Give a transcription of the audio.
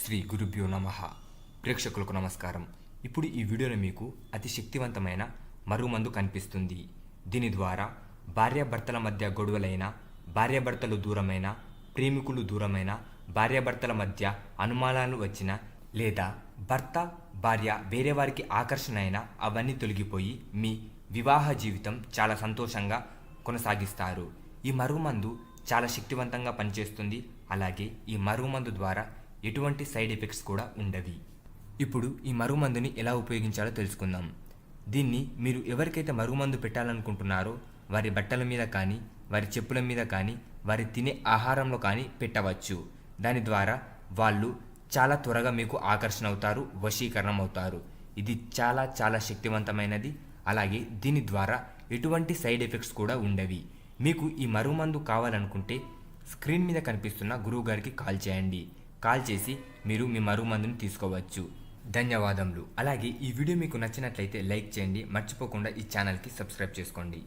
శ్రీ గురుభ్యో నమః. ప్రేక్షకులకు నమస్కారం. ఇప్పుడు ఈ వీడియోలో మీకు అతి శక్తివంతమైన మరుగుమందు కనిపిస్తుంది. దీని ద్వారా భార్యాభర్తల మధ్య గొడవలైన, భార్యాభర్తలు దూరమైన, ప్రేమికులు దూరమైన, భార్యాభర్తల మధ్య అనుమానాలు వచ్చిన, లేదా భర్త భార్య వేరే వారికి ఆకర్షణ అయినా అవన్నీ తొలగిపోయి మీ వివాహ జీవితం చాలా సంతోషంగా కొనసాగిస్తారు. ఈ మరుగుమందు చాలా శక్తివంతంగా పనిచేస్తుంది. అలాగే ఈ మరుగుమందు ద్వారా ఎటువంటి సైడ్ ఎఫెక్ట్స్ కూడా ఉండవి. ఇప్పుడు ఈ మరుగుమందుని ఎలా ఉపయోగించాలో తెలుసుకుందాం. దీన్ని మీరు ఎవరికైతే మరుగుమందు పెట్టాలనుకుంటున్నారో వారి బట్టల మీద కానీ, వారి చెప్పుల మీద కానీ, వారి తినే ఆహారంలో కానీ పెట్టవచ్చు. దాని ద్వారా వాళ్ళు చాలా త్వరగా మీకు ఆకర్షణ అవుతారు, వశీకరణం అవుతారు. ఇది చాలా చాలా శక్తివంతమైనది. అలాగే దీని ద్వారా ఎటువంటి సైడ్ ఎఫెక్ట్స్ కూడా ఉండవి. మీకు ఈ మరుగుమందు కావాలనుకుంటే స్క్రీన్ మీద కనిపిస్తున్న గురువు గారికి కాల్ చేయండి. కాల్ చేసి మీరు మీ మరుగుమందుని తీసుకోవచ్చు. ధన్యవాదములు. అలాగే ఈ వీడియో మీకు నచ్చినట్లయితే లైక్ చేయండి. మర్చిపోకుండా ఈ ఛానల్కి సబ్స్క్రైబ్ చేసుకోండి.